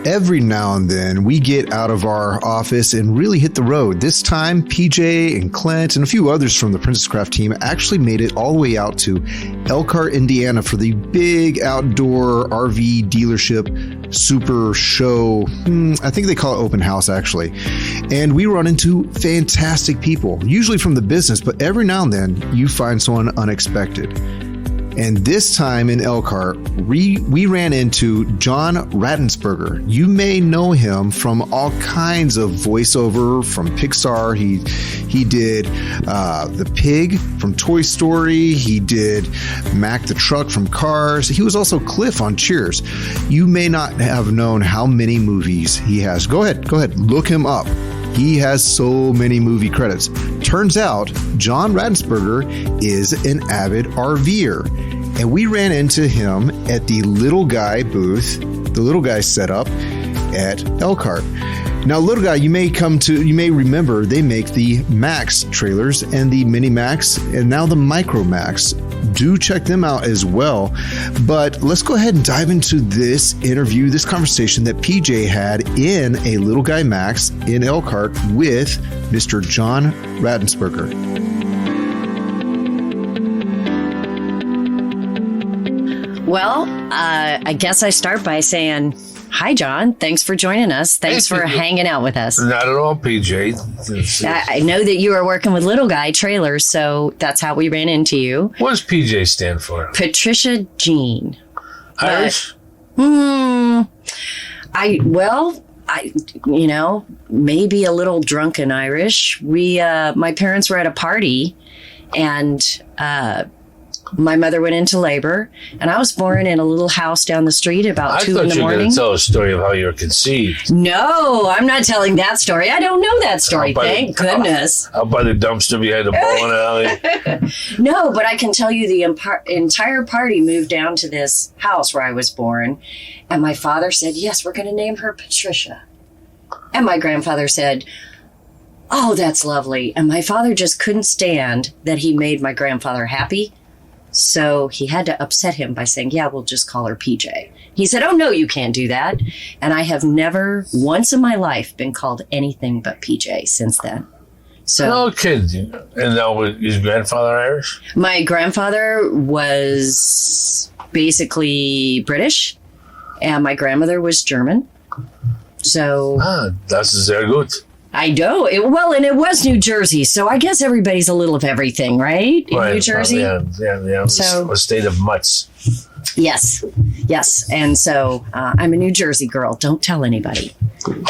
Every now and then, we get out of our office and really hit the road. This time, PJ and Clint and a few others from the Princess Craft team actually made it all the way out to Elkhart, Indiana for the big outdoor RV dealership super show. I think they call it open house, actually. And we run into fantastic people, usually from the business, but every now and then, you find someone unexpected. And this time in Elkhart, we ran into John Ratzenberger. You may know him from all kinds of voiceover from Pixar. He did the pig from Toy Story. He did Mac the truck from Cars. He was also Cliff on Cheers. You may not have known how many movies he has. Go ahead, look him up. He has so many movie credits. Turns out, John Ratzenberger is an avid RVer. And we ran into him at the Little Guy booth, the Little Guy setup at Elkhart. Now, Little Guy, you may remember they make the Max trailers and the Mini Max and now the Micro Max. Do check them out as well. But let's go ahead and dive into this interview, this conversation that PJ had in a Little Guy Max in Elkhart with Mr. John Ratzenberger. Well, I guess I start by saying, hi, John. Thanks for joining us. Thanks for hanging out with us. Not at all, PJ. I know that you are working with Little Guy Trailers, so that's how we ran into you. What does PJ stand for? Patricia Jean. Irish? Maybe a little drunken Irish. My parents were at a party, and my mother went into labor, and I was born in a little house down the street about 2 in the morning. I thought you were going to tell a story of how you were conceived. No, I'm not telling that story. I don't know that story, thank goodness. Out by the dumpster behind the bowling alley. No, but I can tell you the entire party moved down to this house where I was born, and my father said, yes, we're going to name her Patricia. And my grandfather said, oh, that's lovely. And my father just couldn't stand that he made my grandfather happy. So he had to upset him by saying, yeah, we'll just call her PJ. He said, oh, no, you can't do that. And I have never once in my life been called anything but PJ since then. So, no kidding. And now is grandfather Irish? My grandfather was basically British, and my grandmother was German. So. Das sehr gut. I know. And it was New Jersey, so I guess everybody's a little of everything, right? In New Jersey? Yeah. So, a state of mutts. Yes. And so I'm a New Jersey girl. Don't tell anybody.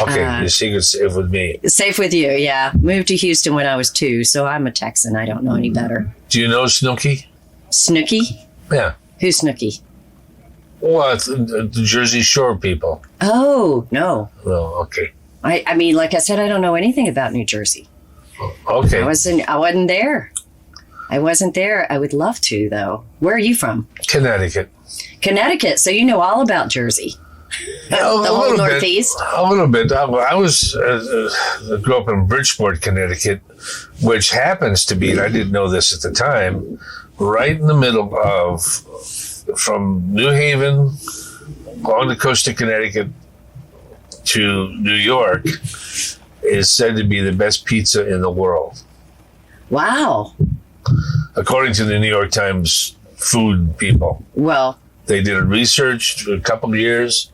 Okay, your secret's safe with me. Safe with you, yeah. Moved to Houston when I was 2, so I'm a Texan. I don't know any better. Do you know Snooki? Snooki? Yeah. Who's Snooki? Well, it's the Jersey Shore people. Oh, no. Well, okay. I mean, like I said, I don't know anything about New Jersey. Okay. I wasn't there. I wasn't there. I would love to, though. Where are you from? Connecticut. Connecticut. So you know all about Jersey. The whole Northeast. A little bit. I grew up in Bridgeport, Connecticut, which happens to be, and I didn't know this at the time, right in the middle of, from New Haven along the coast of Connecticut to New York, is said to be the best pizza in the world. Wow. According to the New York Times food people. Well, they did a research for a couple of years,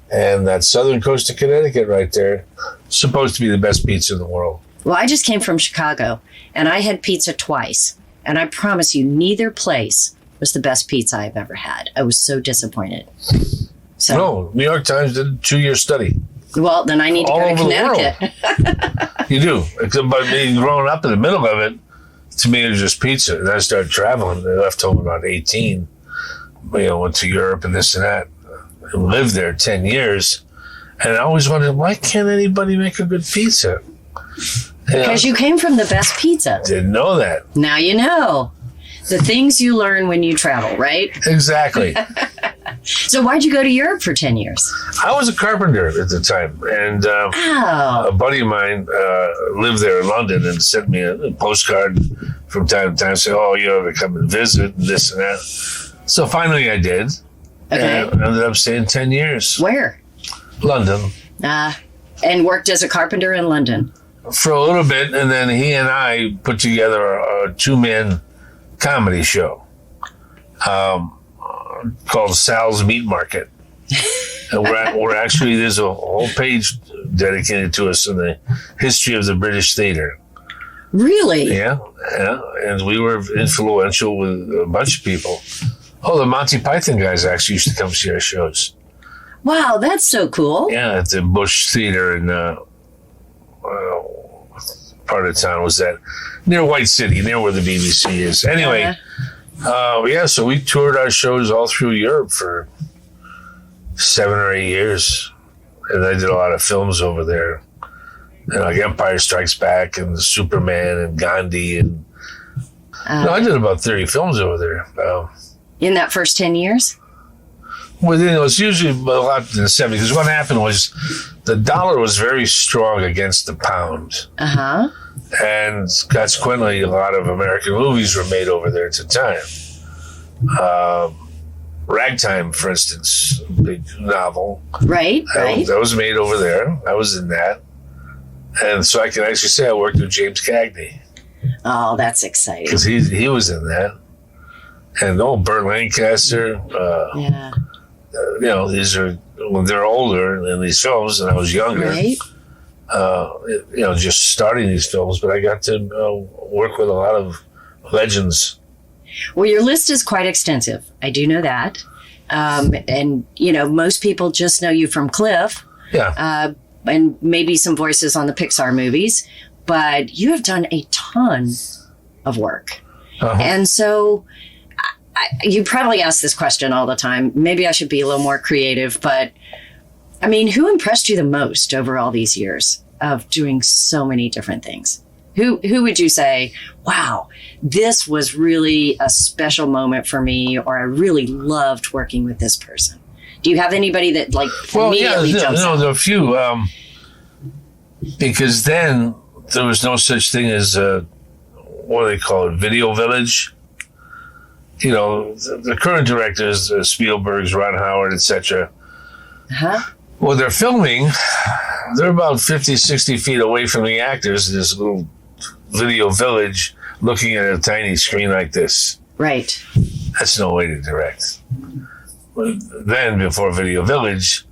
and that southern coast of Connecticut right there is supposed to be the best pizza in the world. Well, I just came from Chicago, and I had pizza twice, and I promise you, neither place was the best pizza I've ever had. I was so disappointed. So, no, New York Times did a 2-year study. Well, then I need to go to Connecticut. You do. Except by me growing up in the middle of it, to me it was just pizza. And I started traveling. I left home about 18. Went to Europe and this and that. I lived there 10 years. And I always wondered, why can't anybody make a good pizza? Because you came from the best pizza. Didn't know that. Now you know. The things you learn when you travel, right? Exactly. So why'd you go to Europe for 10 years? I was a carpenter at the time. And a buddy of mine lived there in London and sent me a postcard from time to time saying, oh, you ever come and visit and this and that. So finally I did. Okay. And I ended up staying 10 years. Where? London. And worked as a carpenter in London. For a little bit, and then he and I put together a two-man comedy show called Sal's Meat Market. And we're actually, there's a whole page dedicated to us in the history of the British theater. Really? Yeah. And we were influential with a bunch of people. Oh, the Monty Python guys actually used to come see our shows. Wow, that's so cool. Yeah, at the Bush Theater in part of town was that near White City, near where the BBC is. Anyway, so we toured our shows all through Europe for 7 or 8 years, and I did a lot of films over there. And like Empire Strikes Back and Superman and Gandhi, and I did about 30 films over there. In that first 10 years? Well, it was usually a lot in the 70s. Because what happened was the dollar was very strong against the pound. Uh-huh. And consequently, a lot of American movies were made over there at the time. Ragtime, for instance, big novel. Right. That was made over there. I was in that. And so I can actually say I worked with James Cagney. Oh, that's exciting. Because he was in that. And Burt Lancaster. These are, when they're older in these films, and I was younger. Right. Just starting these films, but I got to work with a lot of legends. Well, your list is quite extensive. I do know that. And most people just know you from Cliff. Yeah. And maybe some voices on the Pixar movies, but you have done a ton of work. Uh-huh. And so you probably ask this question all the time. Maybe I should be a little more creative, but I mean, who impressed you the most over all these years of doing so many different things? Who would you say, wow, this was really a special moment for me, or I really loved working with this person? Do you have anybody that immediately jumps out? There are a few, because then there was no such thing as what do they call it, Video Village. The current directors, Spielberg's, Ron Howard, etc. Uh-huh. Well, they're filming. They're about 50, 60 feet away from the actors in this little video village, looking at a tiny screen like this. Right. That's no way to direct. Then, before Video Village,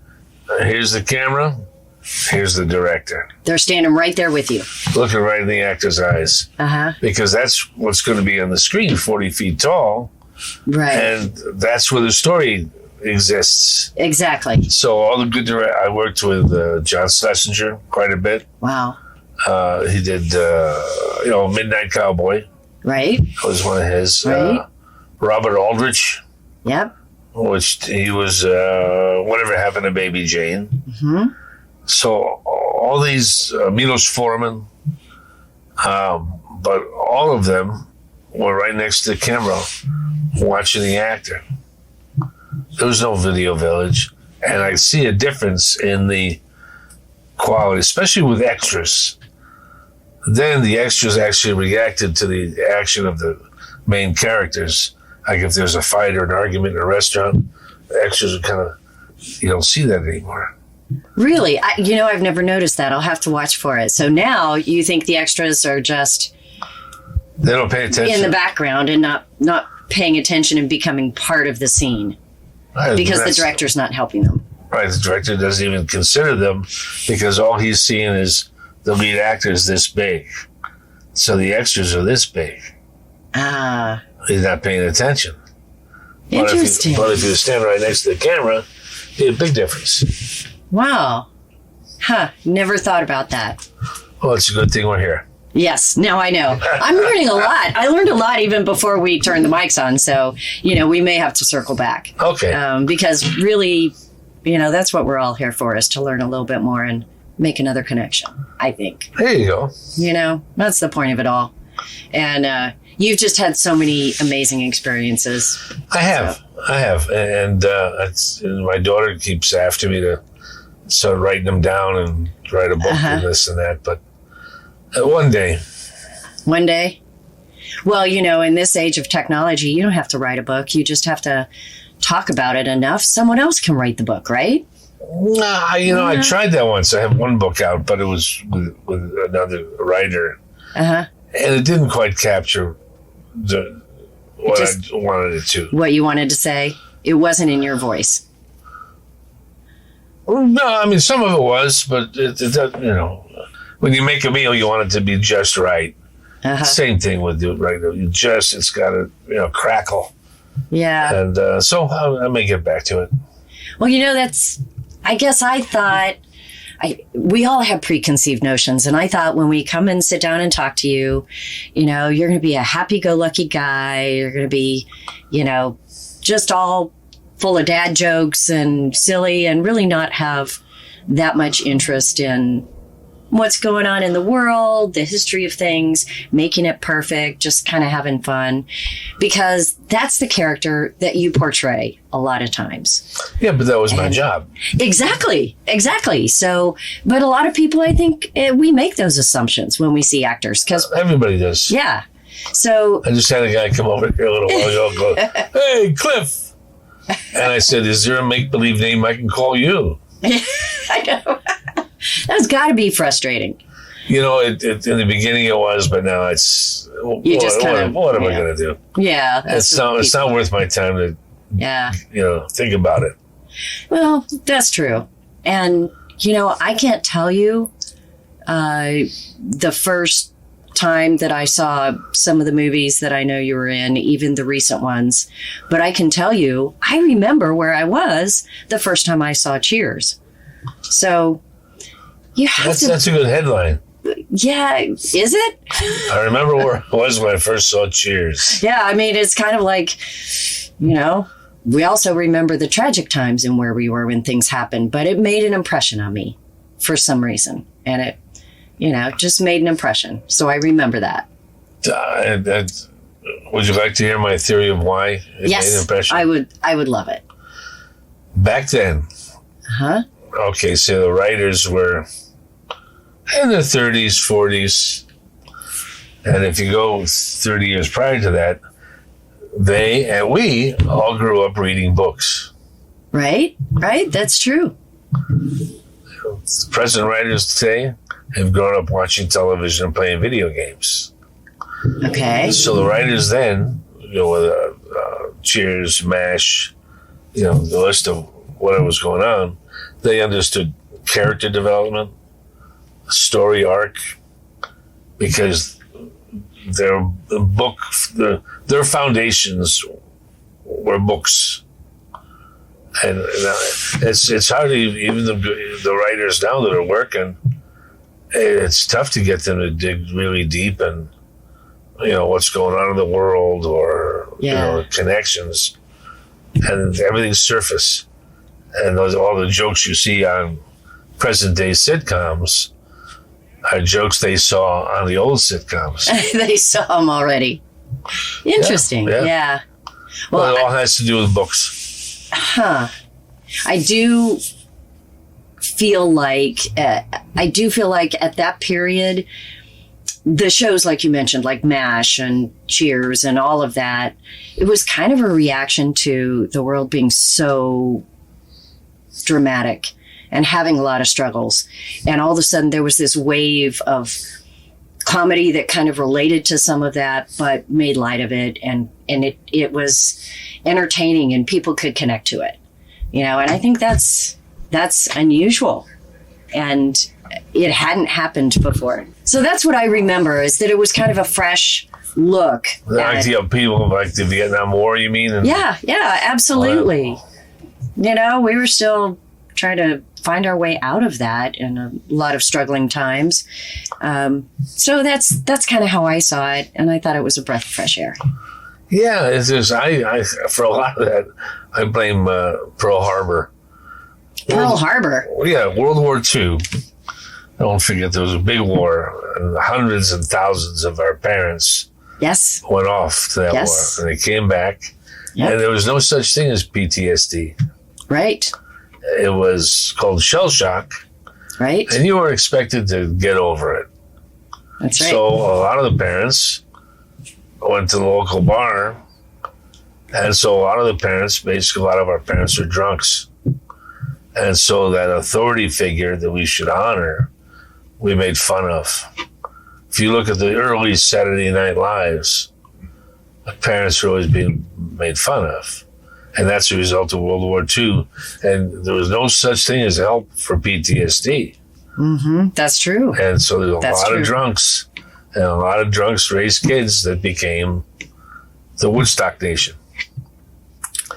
here's the camera, here's the director. They're standing right there with you. Looking right in the actor's eyes. Uh-huh. Because that's what's going to be on the screen, 40 feet tall. Right. And that's where the story exists. Exactly. So all the good I worked with John Schlesinger quite a bit. Wow. He did, Midnight Cowboy. Right. That was one of his. Right. Robert Aldrich. Yep. Which he was, Whatever Happened to Baby Jane. Mm-hmm. So all these, Milos Forman, but all of them were right next to the camera watching the actor. There was no Video Village. And I see a difference in the quality, especially with extras. Then the extras actually reacted to the action of the main characters. Like if there's a fight or an argument in a restaurant, the extras are you don't see that anymore. Really? I've never noticed that. I'll have to watch for it. So now you think the extras are just... They don't pay attention. In the background and not paying attention and becoming part of the scene. Right, because the director's not helping them. Right, the director doesn't even consider them because all he's seeing is the lead actor is this big. So the extras are this big. Ah. He's not paying attention. Interesting. But if you stand right next to the camera, you get a big difference. Wow. Huh. Never thought about that. Well, it's a good thing we're here. Yes, now I know. I'm learning a lot. I learned a lot even before we turned the mics on. So, we may have to circle back. Okay. Because really, that's what we're all here for, is to learn a little bit more and make another connection, I think. There you go. That's the point of it all. And you've just had so many amazing experiences. I have. And my daughter keeps after me to start writing them down and write a book and this and that. But one day. One day? Well, in this age of technology, you don't have to write a book. You just have to talk about it enough. Someone else can write the book, right? Nah, I tried that once. I have one book out, but it was with another writer. Uh-huh. And it didn't quite capture what I wanted it to. What you wanted to say? It wasn't in your voice. No, I mean, some of it was, but when you make a meal, you want it to be just right. Uh-huh. Same thing with it, right? It's got to, crackle. Yeah. And so I may get back to it. Well, I guess I thought, we all have preconceived notions. And I thought when we come and sit down and talk to you, you're going to be a happy-go-lucky guy. You're going to be, just all full of dad jokes and silly and really not have that much interest in what's going on in the world, the history of things, making it perfect, just kind of having fun, because that's the character that you portray a lot of times. Yeah, but that was my job. Exactly. So, but a lot of people, I think, we make those assumptions when we see actors. Because everybody does. Yeah. So I just had a guy come over here a little while ago and go, "Hey, Cliff." And I said, "Is there a make-believe name I can call you?" I know. That's got to be frustrating. In the beginning it was, but now it's. What am I going to do? Yeah, it's not worth my time to. Yeah. Think about it. Well, that's true, and I can't tell you the first time that I saw some of the movies that I know you were in, even the recent ones, but I can tell you, I remember where I was the first time I saw Cheers. So. That's a good headline. Yeah, is it? I remember where I was when I first saw Cheers. Yeah, I mean, it's kind of like, we also remember the tragic times and where we were when things happened, but it made an impression on me for some reason. And it, just made an impression. So I remember that. Would you like to hear my theory of why it made an impression? I would love it. Back then. Huh? Okay, so the writers were in their 30s, 40s. And if you go 30 years prior to that, they and we all grew up reading books. Right. That's true. Present writers today have grown up watching television and playing video games. Okay. So the writers then, with Cheers, MASH, the list of what was going on, they understood character development, story arc, because their foundations were books, and it's hard to even the writers now that are working. It's tough to get them to dig really deep and what's going on in the world or connections, and everything's surface. And all the jokes you see on present day sitcoms are jokes they saw on the old sitcoms. They saw them already. Interesting. Yeah. Well, it all has to do with books. Huh. I do feel like at that period, the shows like you mentioned, like MASH and Cheers and all of that, it was kind of a reaction to the world being so dramatic and having a lot of struggles. And all of a sudden there was this wave of comedy that kind of related to some of that, but made light of it. And it was entertaining and people could connect to it, and I think that's unusual. And it hadn't happened before. So that's what I remember, is that it was kind of a fresh look. Like people like the Vietnam War, you mean? Yeah, absolutely. We were still trying to find our way out of that in a lot of struggling times. So that's kind of how I saw it, and I thought it was a breath of fresh air. Yeah, it's just I for a lot of that I blame Pearl Harbor. Pearl Harbor. Yeah, World War II. Don't forget there was a big war, and hundreds and thousands of our parents went off to that war, and they came back, and there was no such thing as PTSD. Right. It was called shell shock. Right. And you were expected to get over it. That's right. So a lot of the parents went to the local bar, and so a lot of our parents are drunks. And so that authority figure that we should honor, we made fun of. If you look at the early Saturday Night Lives, the parents were always being made fun of. And that's a result of World War II. And there was no such thing as help for PTSD. Mm-hmm. That's true. And so there's a lot of drunks. And a lot of drunks raised kids that became the Woodstock Nation.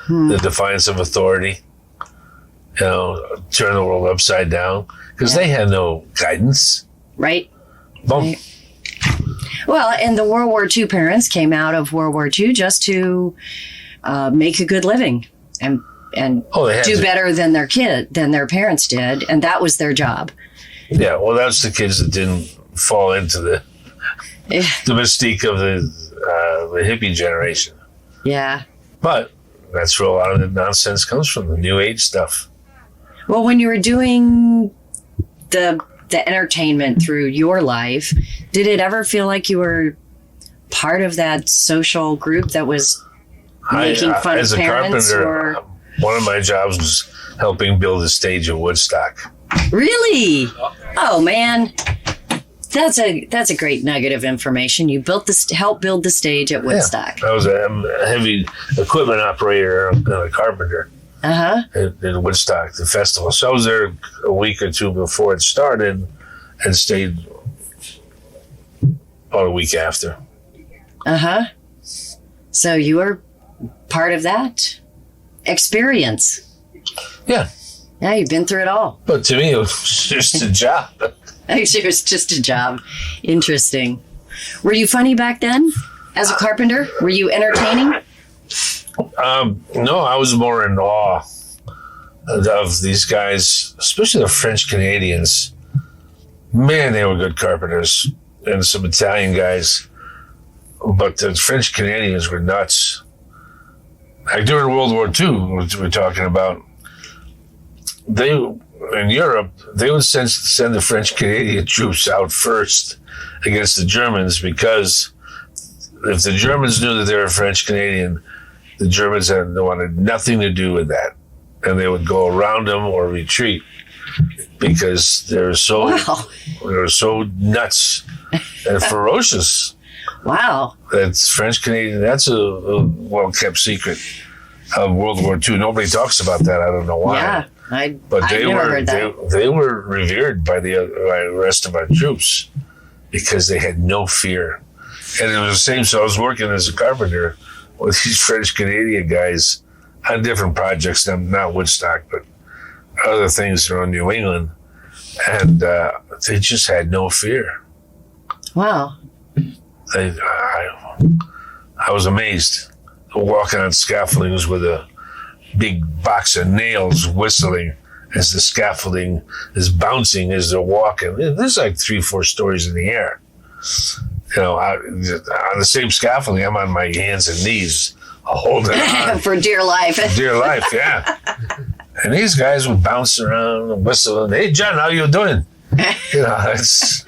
The defiance of authority. Turn the world upside down. Because they had no guidance. Right. Boom. Right. Well, and the World War II parents came out of World War II just to make a good living and do better than their parents did, and that was their job. Yeah, well, that's the kids that didn't fall into the mystique of the hippie generation. Yeah. But that's where a lot of the nonsense comes from, the New Age stuff. Well, when you were doing the entertainment through your life, did it ever feel like you were part of that social group that was making fun of parents? As a carpenter, one of my jobs was helping build a stage at Woodstock. Really? Oh man, that's a great nugget of information. You helped build the stage at Woodstock. Yeah. I was a heavy equipment operator and a carpenter. In Woodstock, the festival. So I was there a week or two before it started and stayed about a week after. So you were part of that experience. Yeah. Yeah, you've been through it all. But to me, it was just a job. Actually, it was just a job. Interesting. Were you funny back then as a carpenter? Were you entertaining? No, I was more in awe of these guys, especially the French Canadians. Man, they were good carpenters, and some Italian guys. But the French Canadians were nuts. Like during World War II, which we're talking about, in Europe, they would send the French Canadian troops out first against the Germans, because if the Germans knew that they were French Canadian, the Germans wanted nothing to do with that, and they would go around them or retreat because they were so nuts and ferocious. Wow, That's French Canadian. That's a well kept secret of World War II. Nobody talks about that. I don't know why. Yeah, they were revered by the rest of our troops because they had no fear, and it was the same. So I was working as a carpenter with these French Canadian guys on different projects, not Woodstock, but other things around New England. And they just had no fear. Wow. I was amazed. Walking on scaffoldings with a big box of nails whistling as the scaffolding is bouncing as they're walking. There's like 3-4 stories in the air. On the same scaffolding, I'm on my hands and knees holding on. For dear life. Dear life, yeah. And these guys would bounce around and whistle. And, hey, John, how you doing? It's...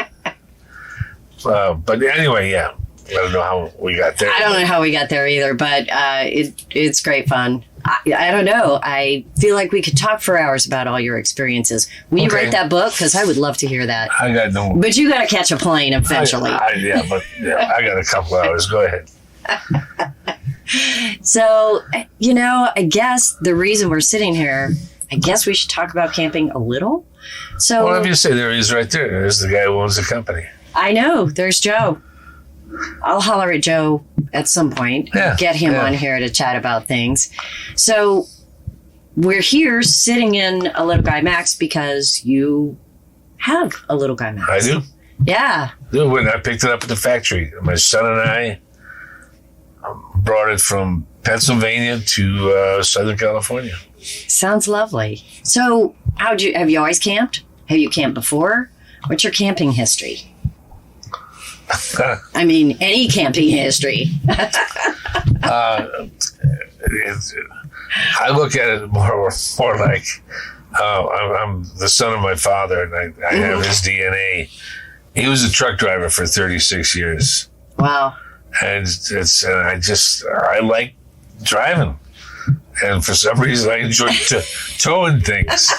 but anyway, yeah. I don't know how we got there. I don't know how we got there either, but it's great fun. I don't know. I feel like we could talk for hours about all your experiences. Will you write that book? Because I would love to hear that. I got no... But you got to catch a plane eventually. I got a couple hours. Go ahead. So, I guess the reason we're sitting here, I guess we should talk about camping a little. So, well, let me say, there he is right there. There's the guy who owns the company. I know. There's Joe. I'll holler at Joe at some point. Get him on here to chat about things. So we're here sitting in a Little Guy Max because you have a Little Guy Max. I do. Yeah. Dude, when I picked it up at the factory, my son and I brought it from Pennsylvania to Southern California. Sounds lovely. So have you always camped? Have you camped before? What's your camping history? I mean, any camping history. I look at it more like I'm the son of my father, and I have his DNA. He was a truck driver for 36 years. Wow. And I like driving. And for some reason, I enjoy towing things.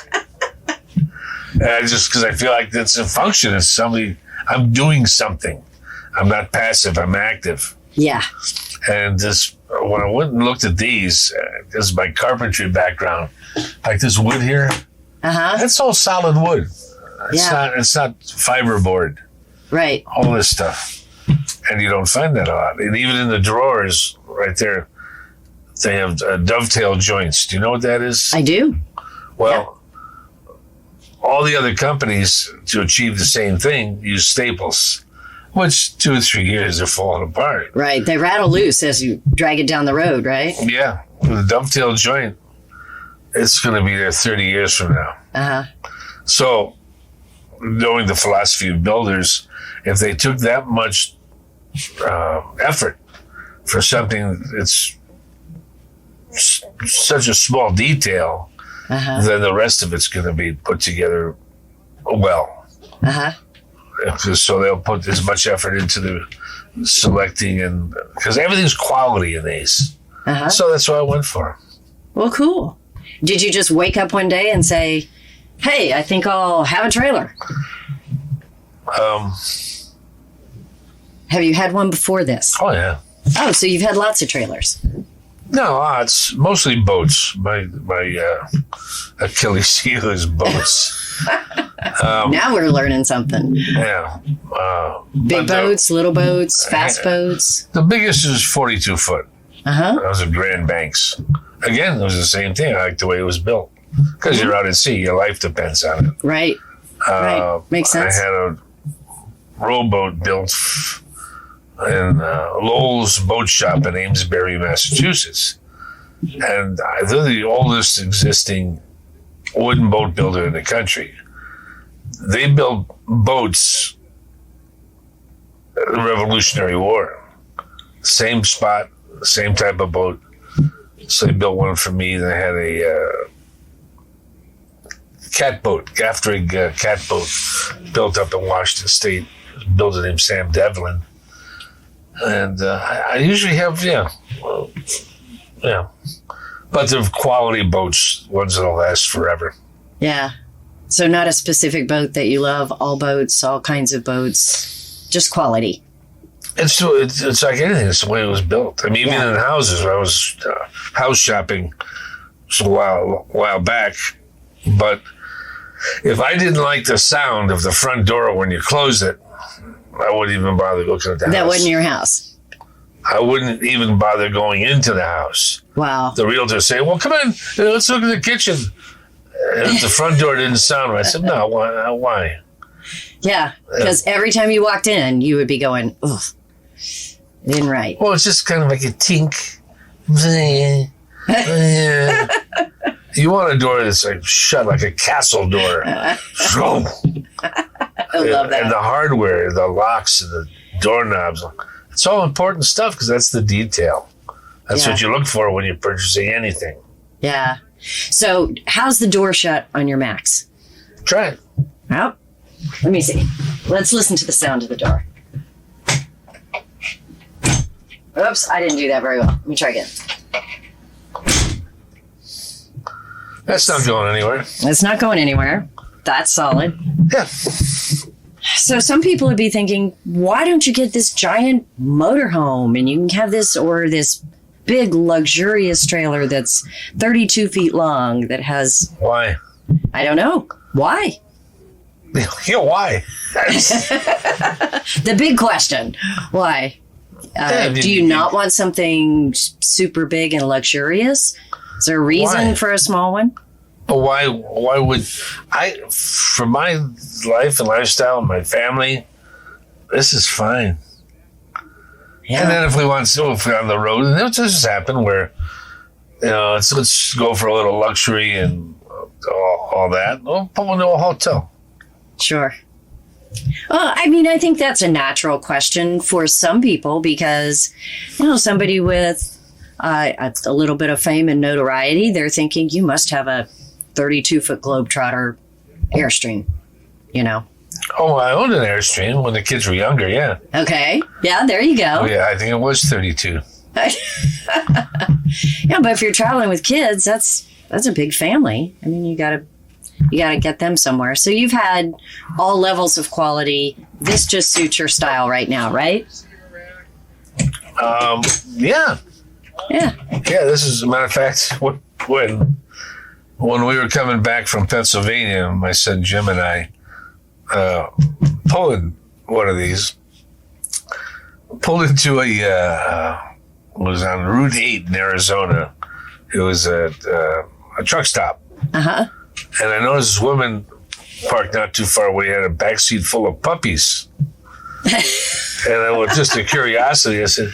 just because I feel like that's a function. It's somebody, I'm doing something. I'm not passive, I'm active. Yeah. And this, when I went and looked at these, this is my carpentry background, like this wood here, that's all solid wood. It's not fiberboard. Right. All this stuff. And you don't find that a lot. And even in the drawers right there, they have dovetail joints. Do you know what that is? I do. Well, all the other companies, to achieve the same thing, use staples, which 2 or 3 years are falling apart. Right. They rattle loose as you drag it down the road, right? Yeah. With a dovetail joint, it's going to be there 30 years from now. So, knowing the philosophy of builders, if they took that much effort for something that's such a small detail, then the rest of it's going to be put together well. So they'll put as much effort into the selecting, and because everything's quality in these. So that's what I went for. Well, cool. Did you just wake up one day and say, hey, I think I'll have a trailer? Have you had one before this? Oh, yeah. Oh, so you've had lots of trailers. No, it's mostly boats. My Achilles heel is boats. Now we're learning something. Yeah. Big boats, little boats, fast boats. The biggest is 42 foot. That was a Grand Banks. Again, it was the same thing. I like the way it was built. Because you're out at sea, your life depends on it. Right. Right. Makes sense. I had a rowboat built in Lowell's Boat Shop in Amesbury, Massachusetts. And they're the oldest existing wooden boat builder in the country. They built boats in the Revolutionary War. Same spot, same type of boat. So they built one for me. They had a catboat, gaff rig catboat built up in Washington State. Builder named Sam Devlin. And I usually have, but they're quality boats, ones that'll last forever. Yeah. So not a specific boat that you love, all boats, all kinds of boats, just quality. It's like anything. It's the way it was built. I mean, even in houses, I was house shopping a while back, but if I didn't like the sound of the front door when you close it, I wouldn't even bother looking at the house. That wasn't your house? I wouldn't even bother going into the house. Wow. The realtor would say, well, come in, let's look at the kitchen. And if the front door didn't sound right, I said, no, why? Yeah, because every time you walked in, you would be going, ugh, didn't right. Well, it's just kind of like a tink. You want a door that's like shut like a castle door. I love that. And the hardware, the locks and the doorknobs, it's all important stuff because that's the detail. That's what you look for when you're purchasing anything. Yeah. So how's the door shut on your Max? Try it. Well, let me see. Let's listen to the sound of the door. Oops, I didn't do that very well. Let me try again. That's not going anywhere. It's not going anywhere. That's solid. Yeah. So some people would be thinking, why don't you get this giant motorhome and you can have this, or this big luxurious trailer that's 32 feet long that has... Why? I don't know. Why? Yeah, why? The big question. Why? Do you not want something super big and luxurious? Is there a reason for a small one? Why would I, for my life and lifestyle and my family, this is fine. Yeah. And then if we're on the road, and this has happened where, let's go for a little luxury and all that. We'll pull into a hotel. Sure. Well, I mean, I think that's a natural question for some people because, somebody with a little bit of fame and notoriety, they're thinking you must have a 32-foot Globetrotter Airstream, Oh, I owned an Airstream when the kids were younger, yeah. Okay. Yeah, there you go. Oh, yeah, I think it was 32. Yeah, but if you're traveling with kids, that's a big family. I mean, you got to you got to get them somewhere. So you've had all levels of quality. This just suits your style right now, right? Yeah. Yeah. Yeah, this is, as a matter of fact, when we were coming back from Pennsylvania, my son Jim and I pulled one of these, pulled into was on Route 8 in Arizona. It was a truck stop. Uh-huh. And I noticed this woman parked not too far away, had a backseat full of puppies. And I was just a curiosity. I said,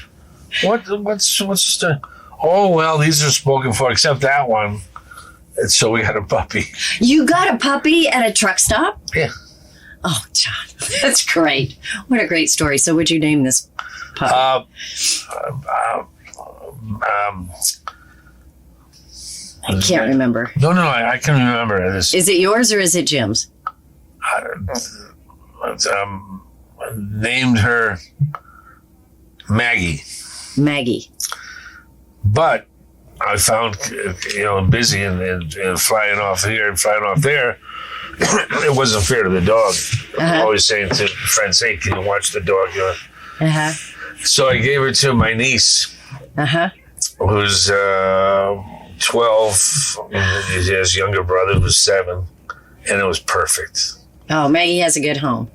what's the story? Oh, well, these are spoken for, except that one. And so we had a puppy. You got a puppy at a truck stop? Yeah. Oh, John, that's great. What a great story. So what'd you name this puppy? I can't remember. No, I can remember this. Is it yours or is it Jim's? Named her Maggie. Maggie. But I found, busy and flying off here and flying off there, it wasn't fair to the dog. I'm always saying to friends, hey, can you watch the dog? Uh-huh. So I gave her to my niece, who's 12. He has a younger brother who's 7, and it was perfect. Oh, Maggie has a good home.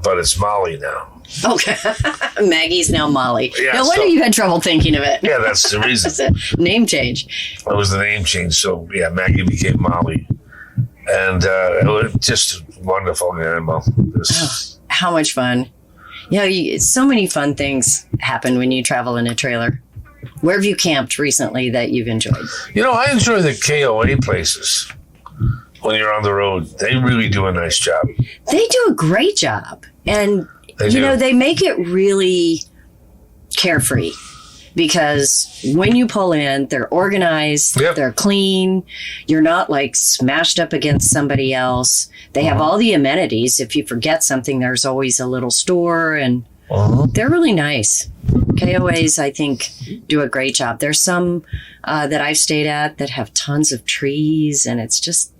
But it's Molly now. Okay. Maggie's now Molly. Yeah, no wonder you had trouble thinking of it. Yeah, that's the reason. It's a name change. That was the name change. So, yeah, Maggie became Molly. And it was just a wonderful animal. How much fun. So many fun things happen when you travel in a trailer. Where have you camped recently that you've enjoyed? I enjoy the KOA places when you're on the road. They really do a nice job. They do a great job. And, they make it really carefree because when you pull in, they're organized, they're clean. You're not like smashed up against somebody else. They have all the amenities. If you forget something, there's always a little store and they're really nice. KOAs, I think, do a great job. There's some that I've stayed at that have tons of trees and it's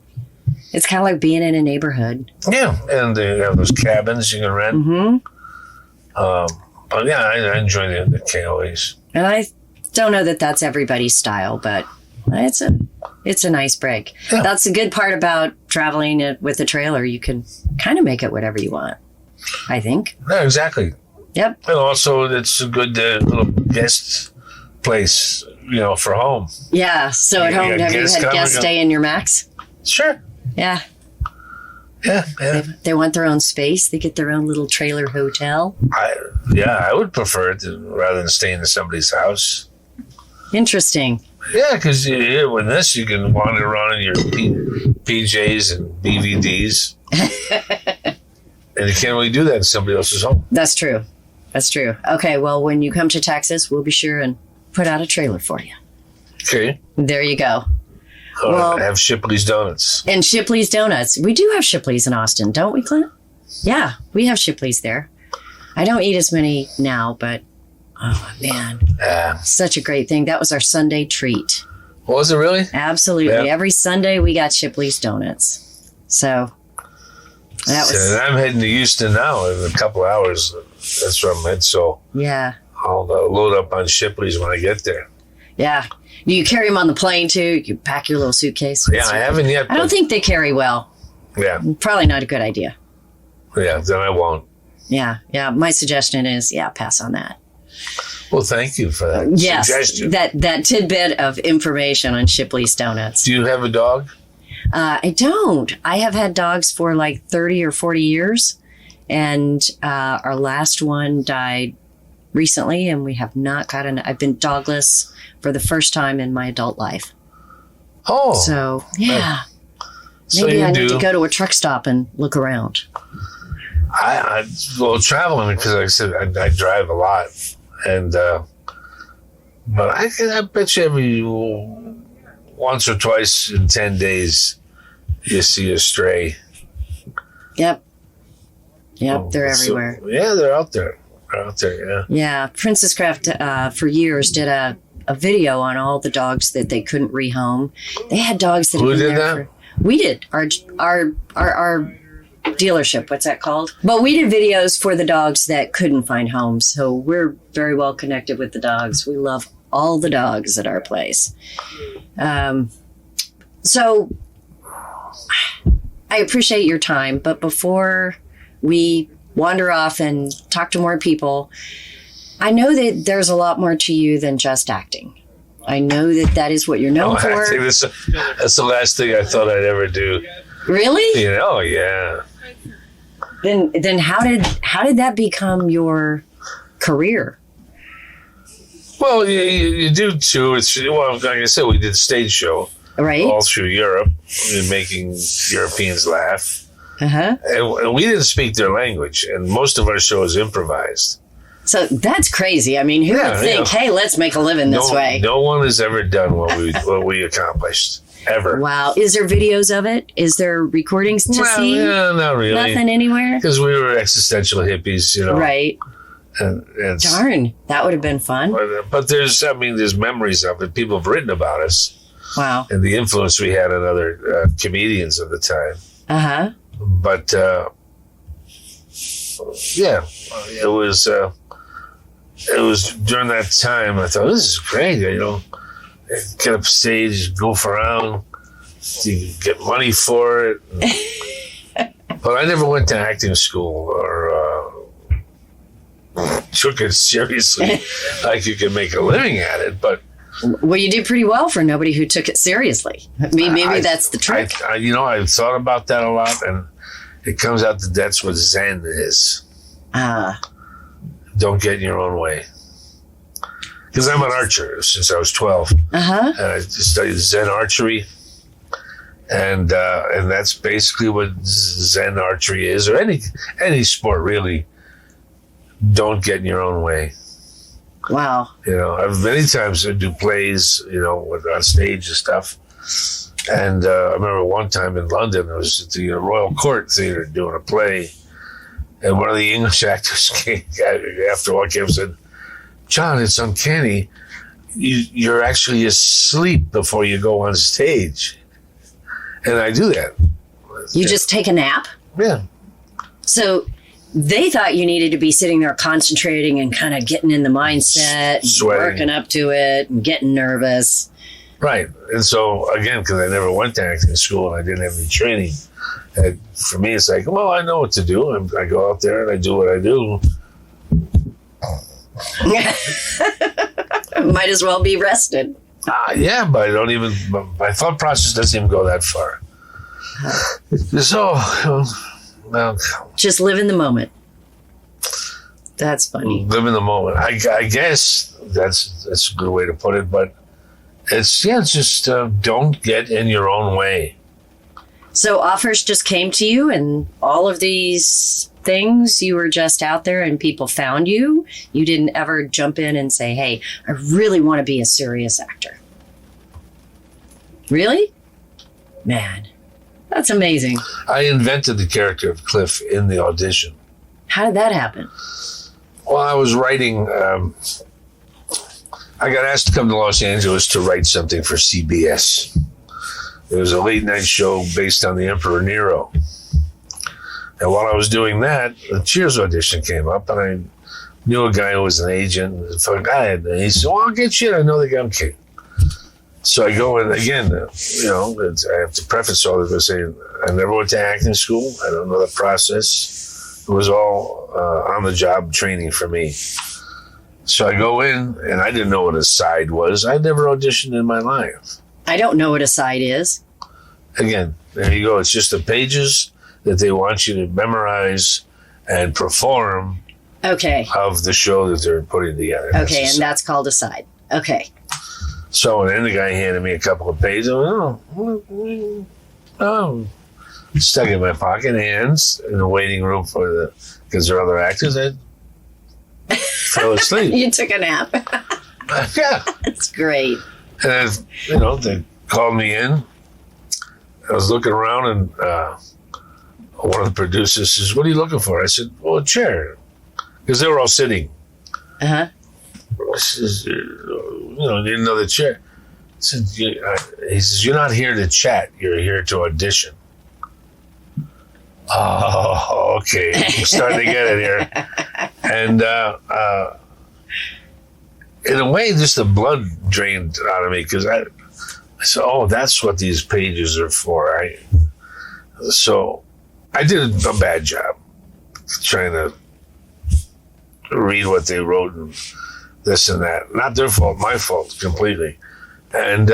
kind of like being in a neighborhood. Yeah, and they have those cabins you can rent. Mm-hmm. But yeah, I enjoy the KOAs. And I don't know that that's everybody's style, but it's a nice break. Yeah. That's the good part about traveling with a trailer. You can kind of make it whatever you want, I think. Yeah, exactly. Yep. And also, it's a good little guest place, for home. Yeah. So at home, have you had guests stay in your Max? Sure. Yeah. Yeah. They want their own space. They get their own little trailer hotel. I would prefer it rather than staying in somebody's house. Interesting. Yeah, because with this, you can wander around in your PJs and BVDs. And you can't really do that in somebody else's home. That's true. Okay, well, when you come to Texas, we'll be sure and put out a trailer for you. Okay. There you go. Well, have Shipley's Donuts. And Shipley's Donuts. We do have Shipley's in Austin, don't we, Clint? Yeah, we have Shipley's there. I don't eat as many now, but, oh, man. Such a great thing. That was our Sunday treat. Was it really? Absolutely. Yeah. Every Sunday, we got Shipley's Donuts. So, that was... And I'm heading to Houston now in a couple of hours. That's where I'm headed, so... Yeah. I'll load up on Shipley's when I get there. Yeah. Do you carry them on the plane, too? You pack your little suitcase? Yeah, I haven't yet. I don't think they carry well. Yeah. Probably not a good idea. Yeah, then I won't. Yeah. My suggestion is, pass on that. Well, thank you for that suggestion. That tidbit of information on Shipley's Donuts. Do you have a dog? I don't. I have had dogs for like 30 or 40 years. And our last one died recently, and we have not gotten... I've been dogless for the first time in my adult life. Oh. So, yeah. Maybe I need to go to a truck stop and look around. I traveling, because like I said, I drive a lot. And, but I bet you every once or twice in 10 days, you see a stray. Yep, they're everywhere. They're out there. Yeah, Princess Craft for years did a video on all the dogs that they couldn't rehome. They had dogs that... Who did that? We did our dealership. What's that called? But we did videos for the dogs that couldn't find homes. So we're very well connected with the dogs. We love all the dogs at our place. So I appreciate your time. But before we wander off and talk to more people, I know that there's a lot more to you than just acting. I know that is what you're known for. That's the last thing I thought I'd ever do. Really? Oh yeah. Then how did that become your career? Well, you do too. Well, like I said, we did a stage show, right, all through Europe, making Europeans laugh. Uh-huh. And we didn't speak their language, and most of our show is improvised. So that's crazy. I mean, who would think, hey, let's make a living this way? No one has ever done what we accomplished. Ever. Wow. Is there videos of it? Is there recordings to see? Yeah, not really. Nothing anywhere? Because we were existential hippies, Right. And darn, that would have been fun. But there's memories of it. People have written about us. Wow. And the influence we had on other comedians of the time. Uh-huh. But, yeah, it was during that time I thought, this is great, get up stage, goof around, you get money for it. But I never went to acting school or took it seriously like you could make a living at it. But well, you did pretty well for nobody who took it seriously. I mean, maybe that's the trick. I've thought about that a lot, and it comes out that that's what Zen is. Don't get in your own way. Because I'm an archer since I was 12. Uh-huh. And I studied Zen archery. And that's basically what Zen archery is, or any sport really. Don't get in your own way. Wow. I've many times I do plays, on stage and stuff. And I remember one time in London, I was at the Royal Court Theatre doing a play. And one of the English actors came after one came and said, John, it's uncanny. You're actually asleep before you go on stage. And I do that. You just take a nap? Yeah. So they thought you needed to be sitting there concentrating and kind of getting in the mindset, and working up to it and getting nervous. Right. And so, again, because I never went to acting school and I didn't have any training, for me, it's like, well, I know what to do. I go out there and I do what I do. Might as well be rested. Yeah, but my thought process doesn't even go that far. So, well, just live in the moment. That's funny. Live in the moment. I guess that's a good way to put it, but it's just don't get in your own way. So offers just came to you, and all of these things, you were just out there and people found you. You didn't ever jump in and say, hey, I really want to be a serious actor. Really? Man, that's amazing. I invented the character of Cliff in the audition. How did that happen? Well, I was writing, I got asked to come to Los Angeles to write something for CBS. It was a late night show based on the Emperor Nero. And while I was doing that, the Cheers audition came up, and I knew a guy who was an agent. And he said, well, I'll get you. I know the guy. Okay. So I go in again, I have to preface all this by saying I never went to acting school. I don't know the process. It was all on-the-job training for me. So I go in, and I didn't know what a side was. I'd never auditioned in my life. I don't know what a side is. Again, there you go. It's just the pages that they want you to memorize and perform of the show that they're putting together. Okay, and that's called a side. Okay. So then the guy handed me a couple of pages. Stuck in my pocket, hands in the waiting room because there are other actors. I fell asleep. You took a nap. Yeah. That's great. And, they called me in. I was looking around, and one of the producers says, what are you looking for? I said, well, a chair. Because they were all sitting. Uh-huh. I says, need another chair. He says, "You're not here to chat. You're here to audition." Oh, okay. I'm starting to get it here. And in a way, just the blood drained out of me because I said, "Oh, that's what these pages are for." So I did a bad job trying to read what they wrote and this and that. Not their fault, my fault completely. And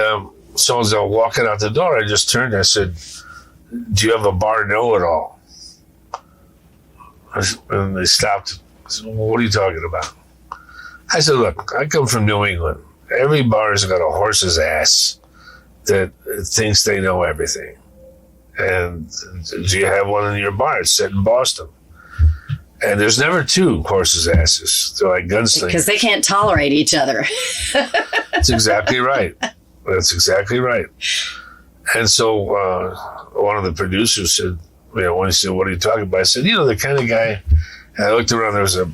so as I was walking out the door, I just turned and I said, "Do you have a bar know-it-all?" And they stopped. I said, "Well, what are you talking about?" I said, "Look, I come from New England. Every bar's got a horse's ass that thinks they know everything. And do you have one in your bar? It's set in Boston. And there's never two horses' asses. They're like gunslingers. Because they can't tolerate each other." That's exactly right. That's exactly right. And so one of the producers said, when he said, "What are you talking about?" I said, "The kind of guy," and I looked around, there was a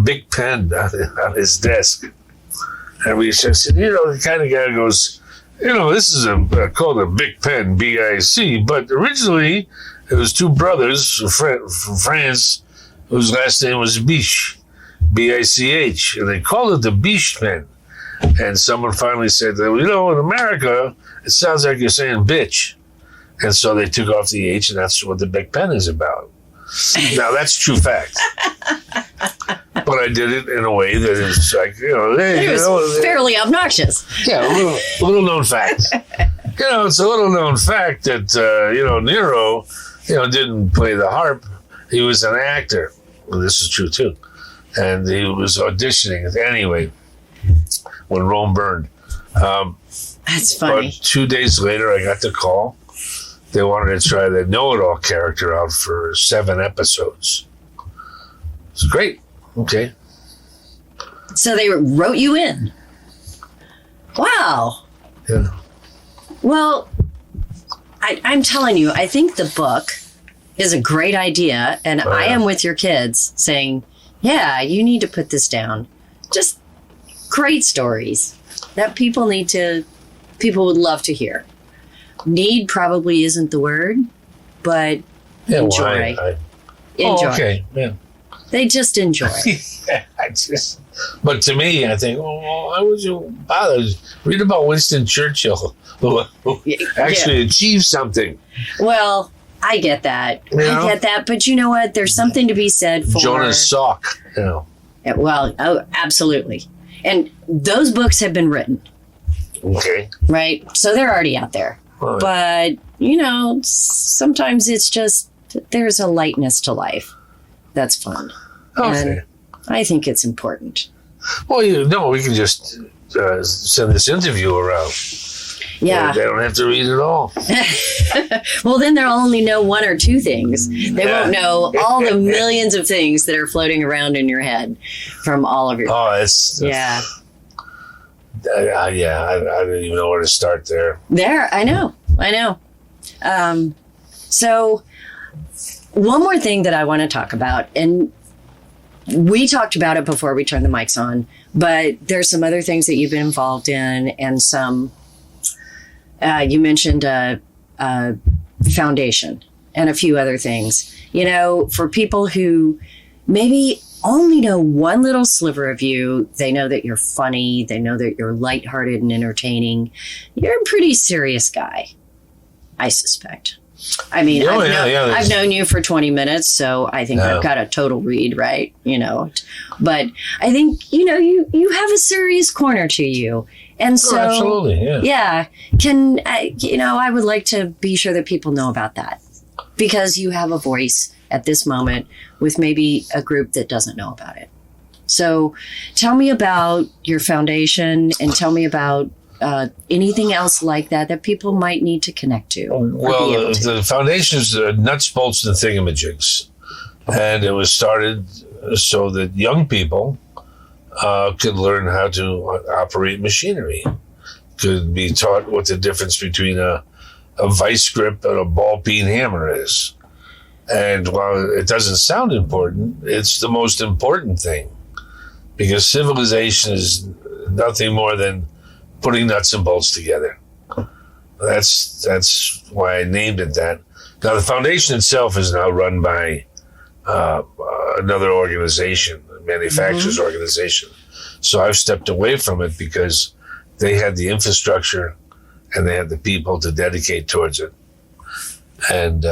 big pen on his desk. And we said, "The kind of guy who goes, this is called a Big Pen, BIC, but originally it was two brothers from France whose last name was Biche, B-I-C-H, and they called it the Biche pen." And someone finally said that, in America, it sounds like you're saying bitch. And so they took off the H, and that's what the Big Pen is about. Now, that's true fact. But I did it in a way that is like, hey, it was fairly obnoxious. Yeah, a little known fact. It's a little known fact that, Nero, didn't play the harp. He was an actor. Well, this is true, too. And he was auditioning. Anyway, when Rome burned. That's funny. But 2 days later, I got the call. They wanted to try the know-it-all character out for 7 episodes. It's great. Okay. So they wrote you in. Wow. Yeah. Well, I'm telling you, I think the book is a great idea. And I am with your kids saying, yeah, you need to put this down. Just great stories that people would love to hear. Need probably isn't the word, but enjoy. Enjoy. Oh, okay. Yeah. They just enjoy. But to me, I think, why would you bother? Read about Winston Churchill, who actually achieved something. Well, I get that. I get that. But you know what? There's something to be said for Jonas Salk. Well, absolutely. And those books have been written. Okay. Right? So they're already out there. Right. But, sometimes it's just, there's a lightness to life that's fun. Okay. And I think it's important. Well, we can just send this interview around. Yeah. They don't have to read it all. Well, then they'll only know 1 or 2 things. They won't know all the millions of things that are floating around in your head from all of your... Oh, it's... Yeah. I didn't even know where to start there. I know. So one more thing that I want to talk about, and we talked about it before we turned the mics on, but there's some other things that you've been involved in, and some, you mentioned a foundation and a few other things. For people who maybe only know one little sliver of you, they know that you're funny, they know that you're lighthearted and entertaining. You're a pretty serious guy, I suspect. I mean, I've known you for 20 minutes, so I think I've got a total read, right? But I think, you have a serious corner to you. And so, absolutely, yeah. I would like to be sure that people know about that, because you have a voice at this moment with maybe a group that doesn't know about it. So tell me about your foundation, and tell me about anything else like that people might need to connect to. Well, the foundation is nuts, bolts, and thingamajigs. And it was started so that young people could learn how to operate machinery, could be taught what the difference between a vice grip and a ball peen hammer is. And while it doesn't sound important, it's the most important thing, because civilization is nothing more than putting nuts and bolts together. That's why I named it that. Now, the foundation itself is now run by another organization, a manufacturer's organization. So I've stepped away from it because they had the infrastructure and they had the people to dedicate towards it. And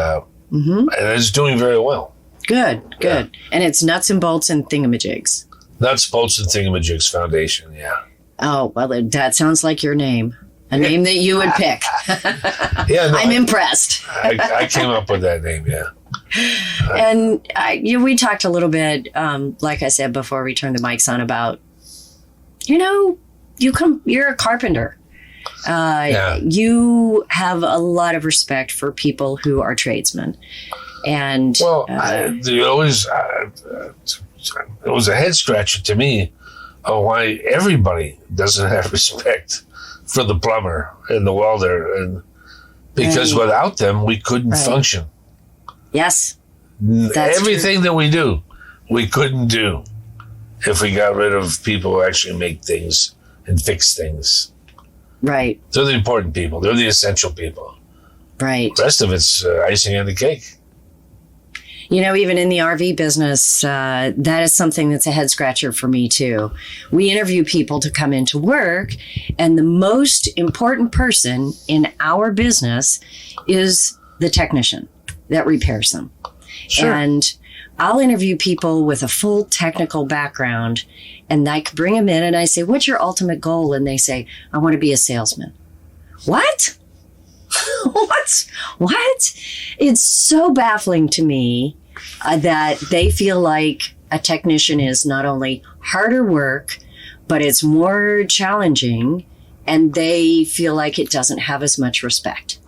it's doing very well. Good. Yeah. And it's Nuts and Bolts and Thingamajigs. Nuts, Bolts, and Thingamajigs Foundation, yeah. Oh, well, that sounds like your name. A name that you would pick. Yeah, no, I'm impressed. I came up with that name, yeah. And we talked a little bit, like I said before we turned the mics on, about, you're a carpenter. You have a lot of respect for people who are tradesmen. And it was a head scratcher to me of why everybody doesn't have respect for the plumber and the welder, and because without them we couldn't function. Yes, everything that we do, we couldn't do if we got rid of people who actually make things and fix things. Right. They're the important people. They're the essential people. Right. The rest of it's icing on the cake. Even in the RV business, that is something that's a head scratcher for me too. We interview people to come into work, and the most important person in our business is the technician that repairs them. Sure. And I'll interview people with a full technical background, and I bring them in and I say, "What's your ultimate goal?" And they say, "I want to be a salesman." What? What? It's so baffling to me that they feel like a technician is not only harder work, but it's more challenging, and they feel like it doesn't have as much respect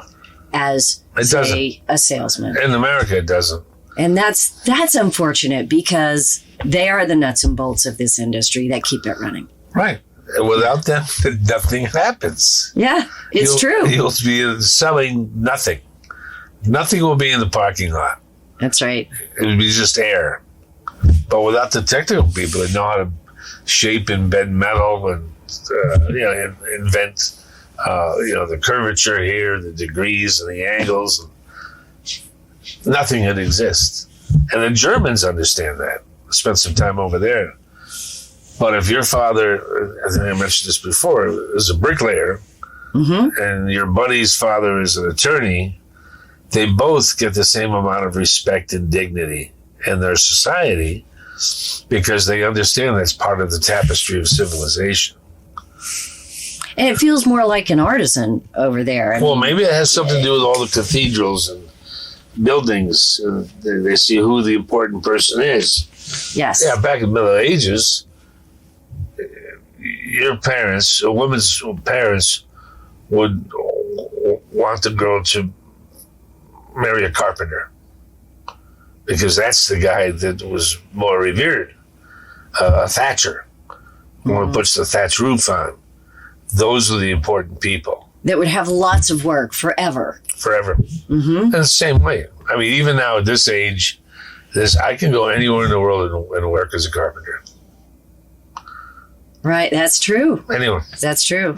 as, say, a salesman. In America, it doesn't. And that's unfortunate, because they are the nuts and bolts of this industry that keep it running. Right. Without them, nothing happens. Yeah, it's true. You'll be selling nothing. Nothing will be in the parking lot. That's right. It would be just air. But without the technical people that know how to shape and bend metal and invent the curvature here, the degrees and the angles, nothing would exist. And the Germans understand that. I spent some time over there. But if your father, I think I mentioned this before, is a bricklayer, and your buddy's father is an attorney, they both get the same amount of respect and dignity in their society, because they understand that's part of the tapestry of civilization. And it feels more like an artisan over there. Well, maybe it has something to do with all the cathedrals and buildings. And they see who the important person is. Yes. Yeah, back in the Middle Ages, your parents, a woman's parents, would want the girl to marry a carpenter, because that's the guy that was more revered. A thatcher, one puts the thatch roof on. Those are the important people. That would have lots of work forever. And the same way. I mean, even now at this age, I can go anywhere in the world and work as a carpenter. Right, that's true. Anyway. That's true.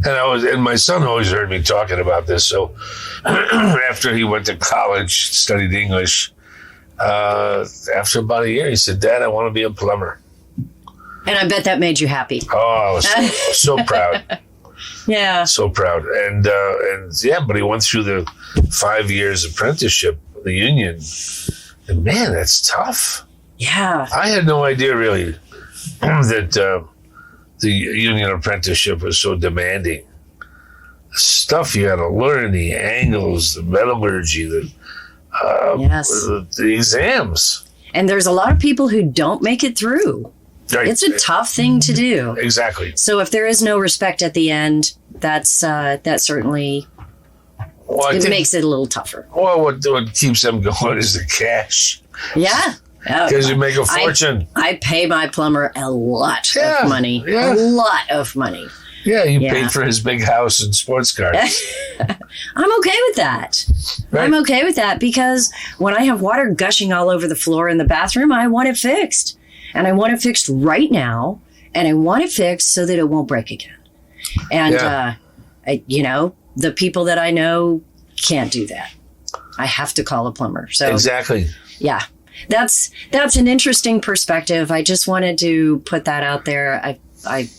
And my son always heard me talking about this. So after he went to college, studied English, after about a year, he said, "Dad, I want to be a plumber." And I bet that made you happy. Oh, I was so proud. Yeah. So proud. And yeah, but he went through the 5 years apprenticeship, the union. And man, that's tough. Yeah. I had no idea really that the union apprenticeship was so demanding. The stuff you had to learn, the angles, the metallurgy, the exams. And there's a lot of people who don't make it through. Right. It's a tough thing to do. Exactly. So if there is no respect at the end, that certainly makes it a little tougher. Well, what keeps them going is the cash. Yeah. Because you make a fortune. I pay my plumber a lot of money. Yeah. A lot of money. Yeah, you paid for his big house and sports cars. I'm okay with that. Right. I'm okay with that, because when I have water gushing all over the floor in the bathroom, I want it fixed. And I want it fixed right now. And I want it fixed so that it won't break again. And, the people that I know can't do that. I have to call a plumber. So exactly. Yeah, that's an interesting perspective. I just wanted to put that out there. I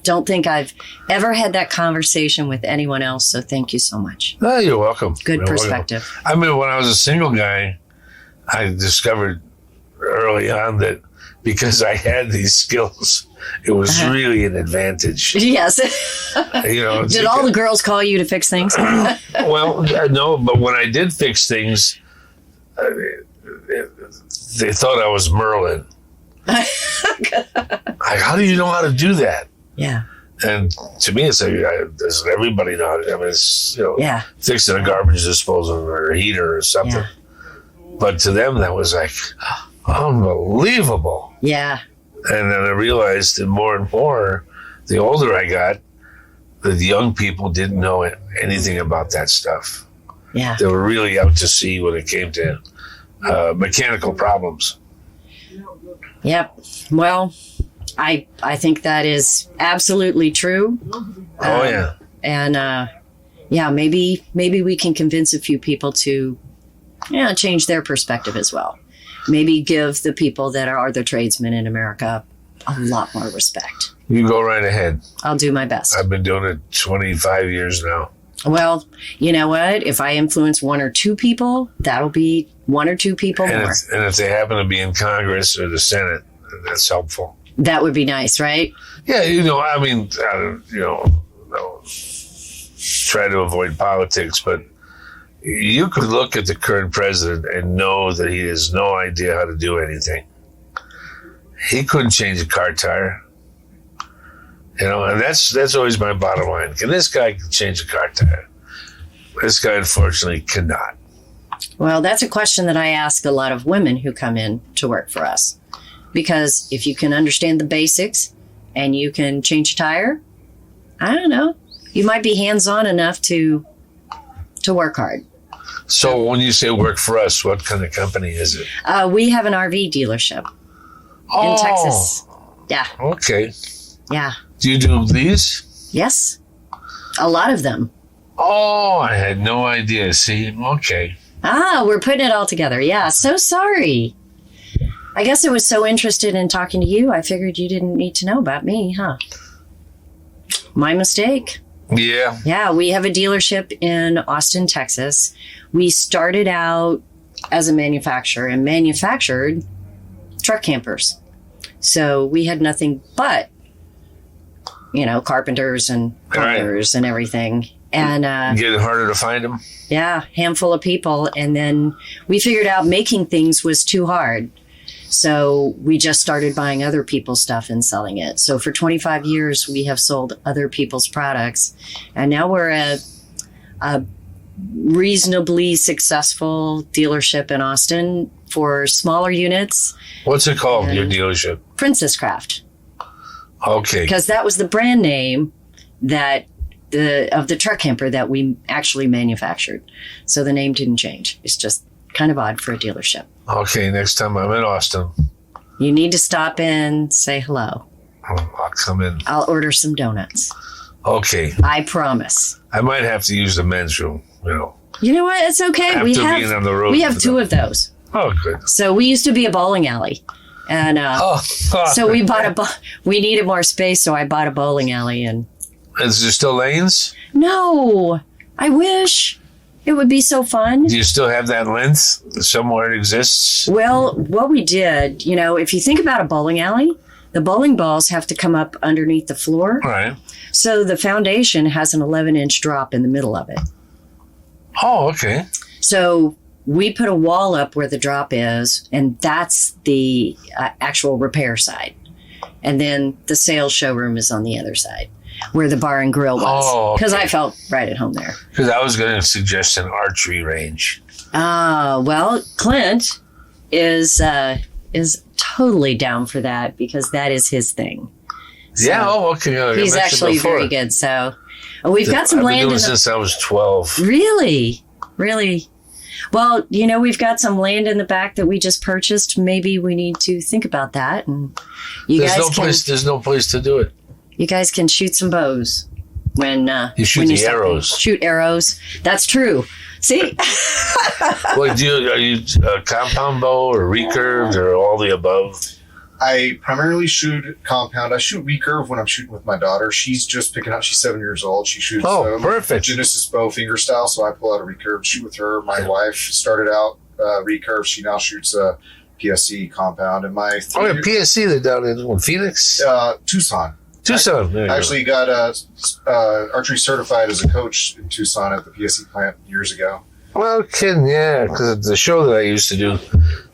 don't think I've ever had that conversation with anyone else. So thank you so much. Oh, you're welcome. Good perspective. Welcome. I mean, when I was a single guy, I discovered early on that because I had these skills, it was really an advantage. Yes. Did all the girls call you to fix things? Well, no, but when I did fix things, they thought I was Merlin. Like, how do you know how to do that? Yeah. And to me, it's like, does everybody know how to do it? I mean, it's, fixing a garbage disposal or a heater or something. Yeah. But to them, that was like unbelievable. Yeah. And then I realized that more and more, the older I got, that the young people didn't know anything about that stuff. Yeah. They were really out to sea when it came to mechanical problems. Yep. Well, I think that is absolutely true. Yeah. And maybe we can convince a few people to change their perspective as well. Maybe give the people that are the tradesmen in America a lot more respect. You go right ahead. I'll do my best. I've been doing it 25 years now. Well, you know what? If I influence one or two people, that'll be one or two people more. And if they happen to be in Congress or the Senate, that's helpful. That would be nice, right? Yeah, I mean, try to avoid politics, but you could look at the current president and know that he has no idea how to do anything. He couldn't change a car tire. And that's always my bottom line. Can this guy change a car tire? This guy, unfortunately, cannot. Well, that's a question that I ask a lot of women who come in to work for us. Because if you can understand the basics and you can change a tire, I don't know, you might be hands-on enough to work hard. So when you say work for us, what kind of company is it? We have an RV dealership in Texas. Yeah. Okay. Yeah. Do you do these? Yes. A lot of them. Oh, I had no idea. See? Okay. We're putting it all together. Yeah. So sorry. I guess I was so interested in talking to you, I figured you didn't need to know about me, huh? My mistake. Yeah. Yeah, we have a dealership in Austin, Texas. We started out as a manufacturer and manufactured truck campers. So we had nothing but, carpenters and plumbers and everything. And getting harder to find them. Yeah, handful of people. And then we figured out making things was too hard. So we just started buying other people's stuff and selling it. So for 25 years, we have sold other people's products. And now we're a reasonably successful dealership in Austin for smaller units. What's it called, your dealership? Princess Craft. Okay. Because that was the brand name of the truck camper that we actually manufactured. So the name didn't change. It's just kind of odd for a dealership. Okay, next time I'm in Austin. You need to stop in, say hello. I'll come in. I'll order some donuts. Okay. I promise. I might have to use the men's room, You know what? It's okay. We have two of those. Oh, good. So we used to be a bowling alley. And so we we needed more space, so I bought a bowling alley. And is there still lanes? No. I wish. It would be so fun. Do you still have that length? Somewhere it exists? Well, what we did, if you think about a bowling alley, the bowling balls have to come up underneath the floor. Right. So the foundation has an 11-inch drop in the middle of it. Oh, okay. So we put a wall up where the drop is, and that's the actual repair side. And then the sales showroom is on the other side, where the bar and grill was. Because I felt right at home there. Because I was going to suggest an archery range. Well, Clint is totally down for that because that is his thing. So yeah, okay. He's actually very good. So we've got some land. I've been doing since I was 12. Really? Really? Well, we've got some land in the back that we just purchased. Maybe we need to think about that. And There's no place to do it. You guys can shoot some bows when you shoot when the arrows. Shoot arrows. That's true. See? Well, are you a compound bow or recurved or all the above? I primarily shoot compound. I shoot recurve when I'm shooting with my daughter. She's just picking up. She's 7 years old. She shoots perfect. Genesis bow finger style, so I pull out a recurve, shoot with her. My wife started out recurve. She now shoots a PSC compound. And my PSC, they're down in Phoenix? Tucson. Tucson. I actually got archery certified as a coach in Tucson at the PSC plant years ago. Well, kidding, yeah, because the show that I used to do,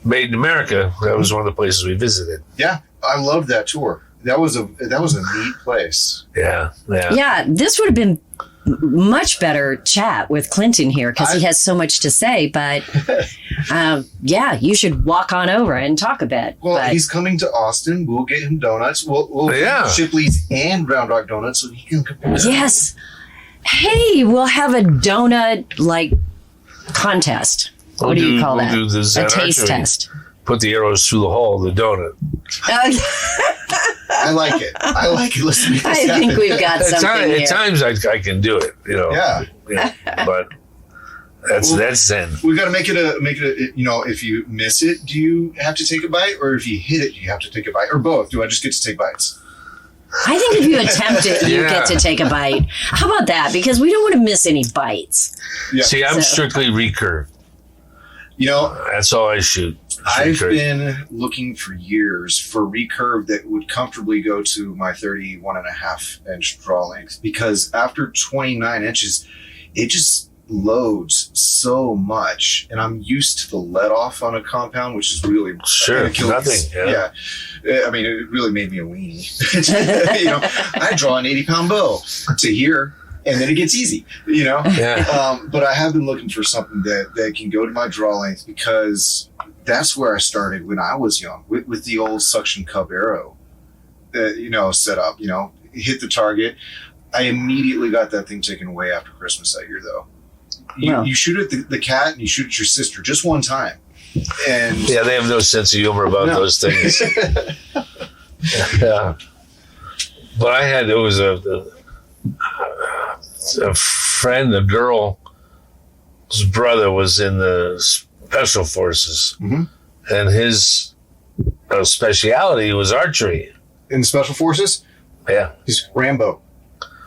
Made in America, that was one of the places we visited. Yeah, I loved that tour. That was a neat place. Yeah. Yeah, this would have been much better chat with Clinton here because he has so much to say. But yeah, you should walk on over and talk a bit. Well, he's coming to Austin. We'll get him donuts. We'll get Shipley's and Round Rock donuts so he can compare. Yes. Hey, we'll have a donut contest. What do you call that? A taste test. Put the arrows through the hole of the donut. I like it. Listen, I think we've got something here. At times I can do it, Yeah. But that's zen. We got to make it a. If you miss it, do you have to take a bite, or if you hit it, do you have to take a bite, or both? Do I just get to take bites? I think if you attempt it, you get to take a bite. How about that? Because we don't want to miss any bites. Yeah. See, I'm strictly recurve. That's all I shoot. I've been looking for years for recurve that would comfortably go to my 31.5 inch draw length, because after 29 inches, it just loads so much, and I'm used to the let off on a compound, which is really nothing. Yeah. I mean, it really made me a weenie. I draw an 80-pound bow to here, and then it gets easy, Yeah. But I have been looking for something that can go to my draw length, because that's where I started when I was young with the old suction cup arrow, set up, hit the target. I immediately got that thing taken away after Christmas that year, though. You shoot at the cat and you shoot at your sister just one time. And yeah, they have no sense of humor about those things. Yeah. But there was a friend, a girl's brother was in the Special Forces, and his speciality was archery. In the Special Forces? Yeah. He's Rambo.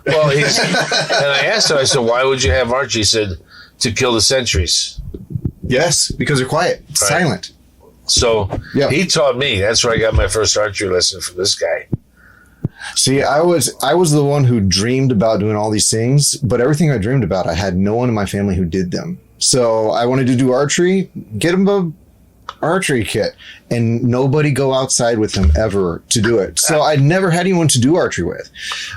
Well, and I asked him, I said, why would you have archery? He said, to kill the sentries. Yes, because they're quiet, silent. So he taught me. That's where I got my first archery lesson from this guy. See, I was the one who dreamed about doing all these things, but everything I dreamed about, I had no one in my family who did them. So I wanted to do archery, get him a archery kit, and nobody go outside with him ever to do it. So I never had anyone to do archery with.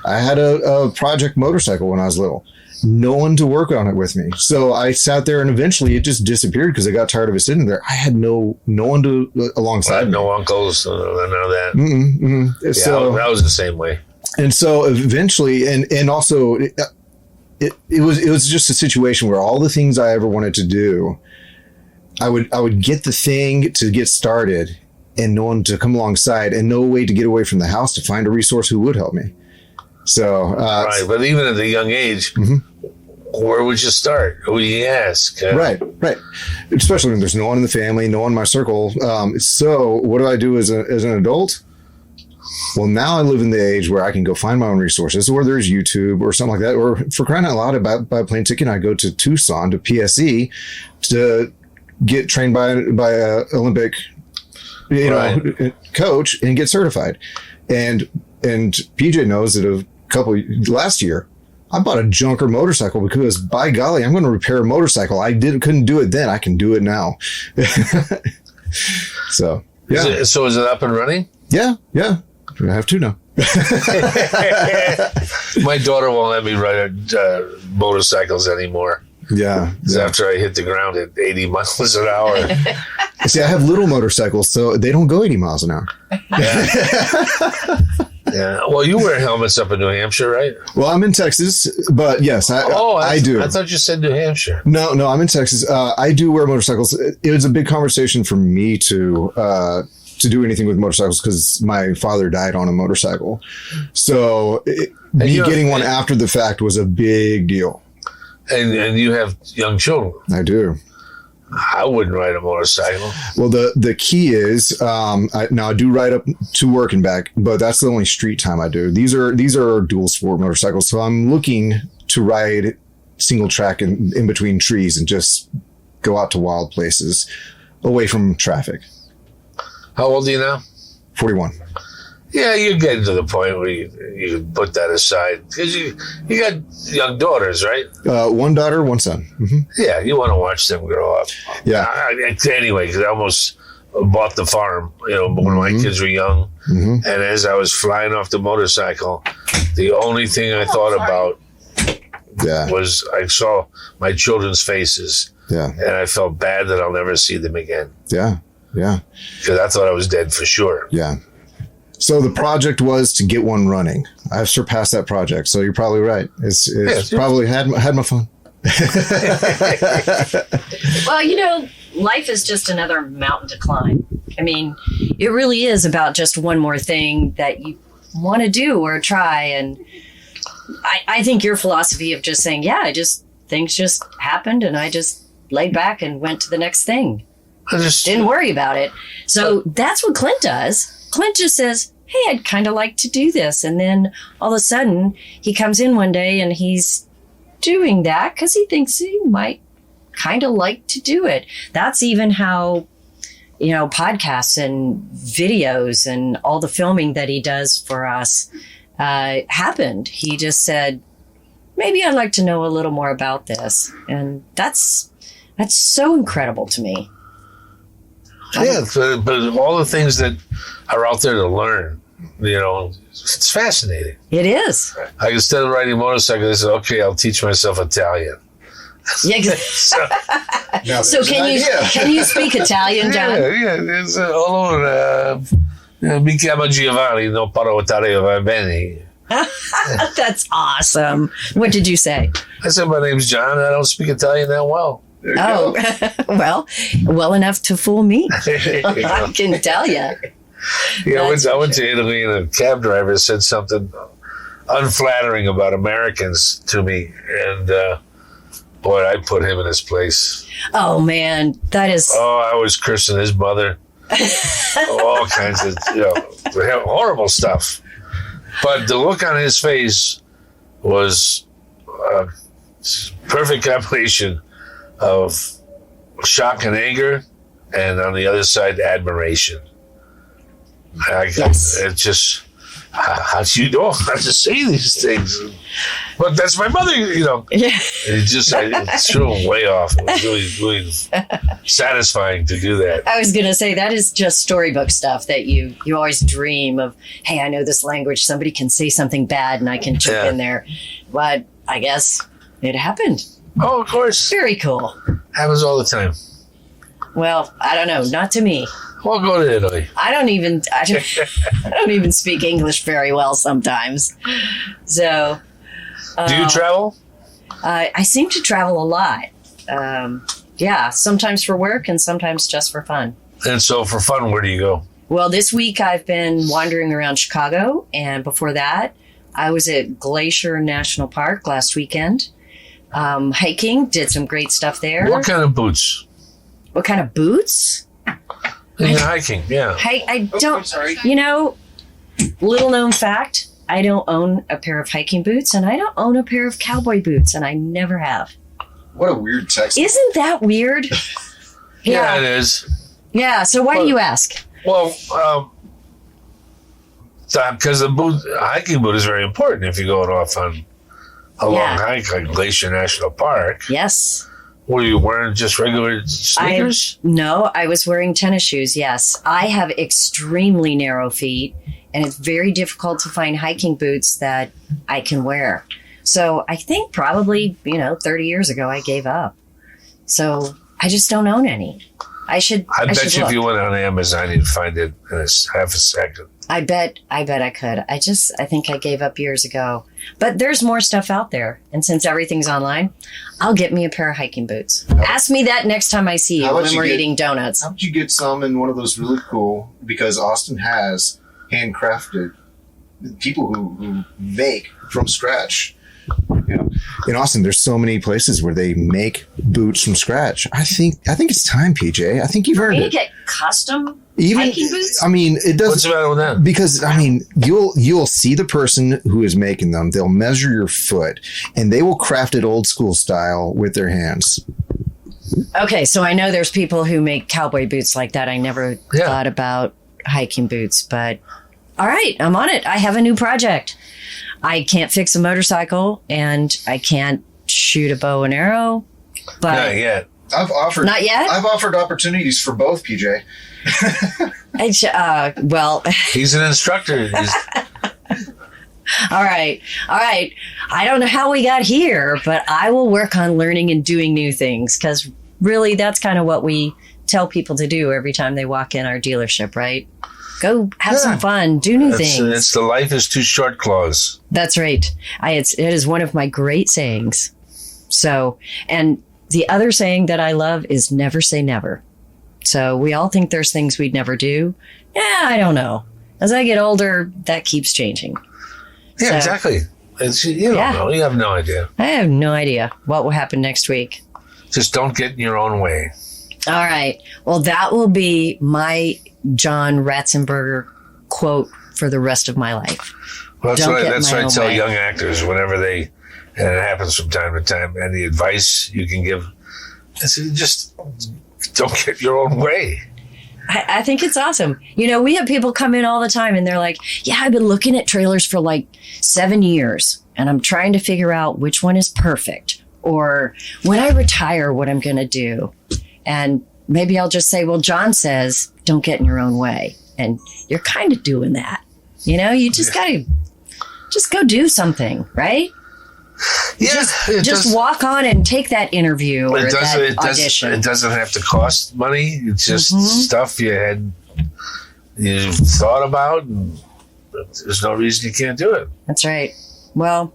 I had a project motorcycle when I was little. No one to work on it with me. So I sat there, and eventually it just disappeared because I got tired of it sitting there. I had no one to alongside me. No uncles, none of that. Yeah, so I was the same way. And so eventually, and also it was just a situation where all the things I ever wanted to do, I would get the thing to get started, and no one to come alongside, and no way to get away from the house to find a resource who would help me. So right, but even at a young age, where would you start? Who do you ask? Right. Especially when there's no one in the family, no one in my circle. So what do I do as an adult? Well, now I live in the age where I can go find my own resources, or there's YouTube or something like that. Or for crying out loud, by a plane ticket, I go to Tucson to PSE to get trained by a Olympic, coach and get certified. And PJ knows that last year, I bought a junker motorcycle because, by golly, I'm going to repair a motorcycle. Couldn't do it then. I can do it now. So, yeah. So is it up and running? Yeah. I have to now. My daughter won't let me ride motorcycles anymore. Yeah. After I hit the ground at 80 miles an hour. See, I have little motorcycles, so they don't go 80 miles an hour. Yeah. Well, you wear helmets up in New Hampshire, right? Well, I'm in Texas, but yes, I do. I thought you said New Hampshire. No, I'm in Texas. I do wear motorcycles. It was a big conversation for me to to do anything with motorcycles because my father died on a motorcycle. So me getting one after the fact was a big deal. And you have young children. I do. I wouldn't ride a motorcycle. Well, the key is I do ride up to work and back, but that's the only street time I do. These are dual sport motorcycles, so I'm looking to ride single track in between trees and just go out to wild places away from traffic. How old are you now? 41. Yeah, you're getting to the point where you can put that aside because you got young daughters, right? One daughter, one son. Mm-hmm. Yeah, you want to watch them grow up. Yeah. Anyway, because I almost bought the farm, when my kids were young. Mm-hmm. And as I was flying off the motorcycle, the only thing I thought about was I saw my children's faces. Yeah. And I felt bad that I'll never see them again. Yeah. Yeah. Because I thought I was dead for sure. Yeah. So the project was to get one running. I've surpassed that project. So you're probably right. It's probably had my fun. Well, life is just another mountain to climb. I mean, it really is about just one more thing that you want to do or try. And I think your philosophy of just saying, things just happened and I just laid back and went to the next thing. I just didn't worry about it. So that's what Clint does. Clint just says, hey, I'd kind of like to do this. And then all of a sudden he comes in one day and he's doing that because he thinks he might kind of like to do it. That's even how, podcasts and videos and all the filming that he does for us happened. He just said, maybe I'd like to know a little more about this. And that's so incredible to me. Yeah, but all the things that are out there to learn, it's fascinating. It is. Instead of riding a motorcycle, I said, okay, I'll teach myself Italian. Yeah. So can you speak Italian, John? Yeah. It's allora, mi chiamo Giovanni, non parlo Italiano, va bene. That's awesome. What did you say? I said, my name's John, and I don't speak Italian that well. well enough to fool me. I can tell you. I went to Italy, and a cab driver said something unflattering about Americans to me, and boy, I put him in his place. Oh man, that is. Oh, I was cursing his mother. All kinds of horrible stuff. But the look on his face was a perfect combination of shock and anger, and on the other side, admiration. It's just, how do you know how to say these things? But that's my mother, Yeah. It threw him way off. It was really, really satisfying to do that. I was going to say, that is just storybook stuff that you always dream of. Hey, I know this language. Somebody can say something bad and I can chip in there. But I guess it happened. Oh, of course. Very cool. Happens all the time. Well, I don't know. Not to me. We'll go to Italy. I don't even speak English very well sometimes. So. Do you travel? I seem to travel a lot. Sometimes for work and sometimes just for fun. And so for fun, where do you go? Well, this week I've been wandering around Chicago. And before that, I was at Glacier National Park last weekend. Hiking, did some great stuff there. What kind of boots? What kind of boots? Hiking, yeah. I don't, little known fact, I don't own a pair of hiking boots and I don't own a pair of cowboy boots and I never have. What a weird text. Isn't that weird? Yeah, it is. Yeah, so why do you ask? Well, because the hiking boot is very important if you're going off on a long hike like Glacier National Park. Yes. Were you wearing just regular sneakers? No, I was wearing tennis shoes, yes. I have extremely narrow feet, and it's very difficult to find hiking boots that I can wear. So I think probably, 30 years ago, I gave up. So I just don't own any. I bet you if you went on Amazon, you'd find it in half a second. I bet I could. I think I gave up years ago. But there's more stuff out there. And since everything's online, I'll get me a pair of hiking boots. Ask me that next time I see you when we're eating donuts. How about you get some in one of those really cool, because Austin has handcrafted people who make from scratch. You know, in Austin, there's so many places where they make boots from scratch. I think it's time, PJ. I think you've heard it. Get custom hiking boots? I mean, it doesn't. What's the matter with that? Because I mean, you'll see the person who is making them. They'll measure your foot, and they will craft it old school style with their hands. Okay, so I know there's people who make cowboy boots like that. I never thought about hiking boots, but all right, I'm on it. I have a new project. I can't fix a motorcycle and I can't shoot a bow and arrow. But Not yet. Not yet? I've offered opportunities for both, PJ. Well, He's an instructor. all right. I don't know how we got here, but I will work on learning and doing new things, because really that's kind of what we tell people to do every time they walk in our dealership, right? Go have some fun, do new things. It's the life is too short clause. That's right. It is one of my great sayings. So, and the other saying that I love is never say never. So we all think there's things we'd never do. Yeah, I don't know. As I get older, that keeps changing. Yeah, So- exactly. You don't know. You have no idea. I have no idea what will happen next week. Just don't get in your own way. All right. Well, that will be my John Ratzenberger quote for the rest of my life. Well, Don't get that's my what I own tell way. young actors whenever and it happens from time to time, and the advice you can give is just don't get your own way. I think it's awesome. You know, we have people come in all the time and they're like, yeah, I've been looking at trailers for like 7 years and I'm trying to figure out which one is perfect, or when I retire, what I'm going to do. And maybe I'll just say, well, John says, don't get in your own way. And you're kind of doing that. You know, you just got to just go do something, right? Yeah, Just walk on and take that interview or that audition. It doesn't have to cost money. It's just stuff you thought about, and there's no reason you can't do it. That's right. Well,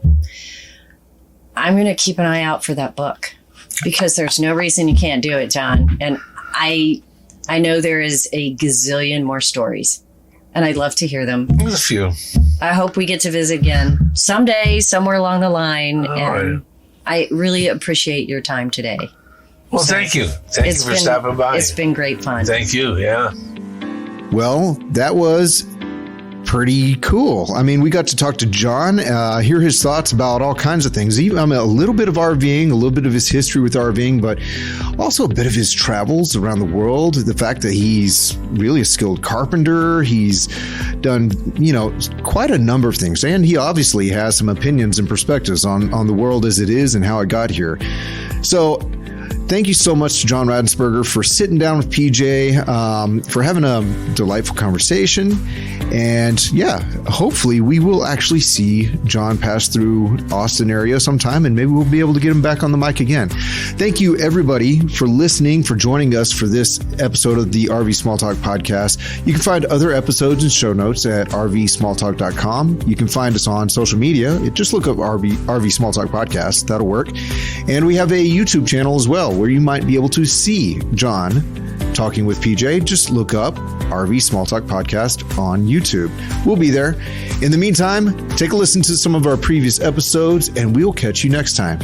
I'm going to keep an eye out for that book, because there's no reason you can't do it, John. And I know there is a gazillion more stories, and I'd love to hear them. There's a few. I hope we get to visit again someday, somewhere along the line. And I really appreciate your time today. Well, thank you. Thank you for stopping by. It's been great fun. Thank you. Yeah. Well, that was pretty cool. I mean, we got to talk to John, hear his thoughts about all kinds of things. Even, a little bit of RVing, a little bit of his history with RVing, but also a bit of his travels around the world. The fact that he's really a skilled carpenter. He's done, quite a number of things. And he obviously has some opinions and perspectives on the world as it is and how it got here. So thank you so much to John Ratzenberger for sitting down with PJ, for having a delightful conversation. And yeah, hopefully we will actually see John pass through Austin area sometime, and maybe we'll be able to get him back on the mic again. Thank you, everybody, for listening, for joining us for this episode of the RV Small Talk podcast. You can find other episodes and show notes at rvsmalltalk.com. You can find us on social media. Just look up RV Small Talk podcast. That'll work. And we have a YouTube channel as well, where you might be able to see John talking with PJ. Just look up RV Small Talk podcast on YouTube. We'll be there. In the meantime, take a listen to some of our previous episodes, and we'll catch you next time.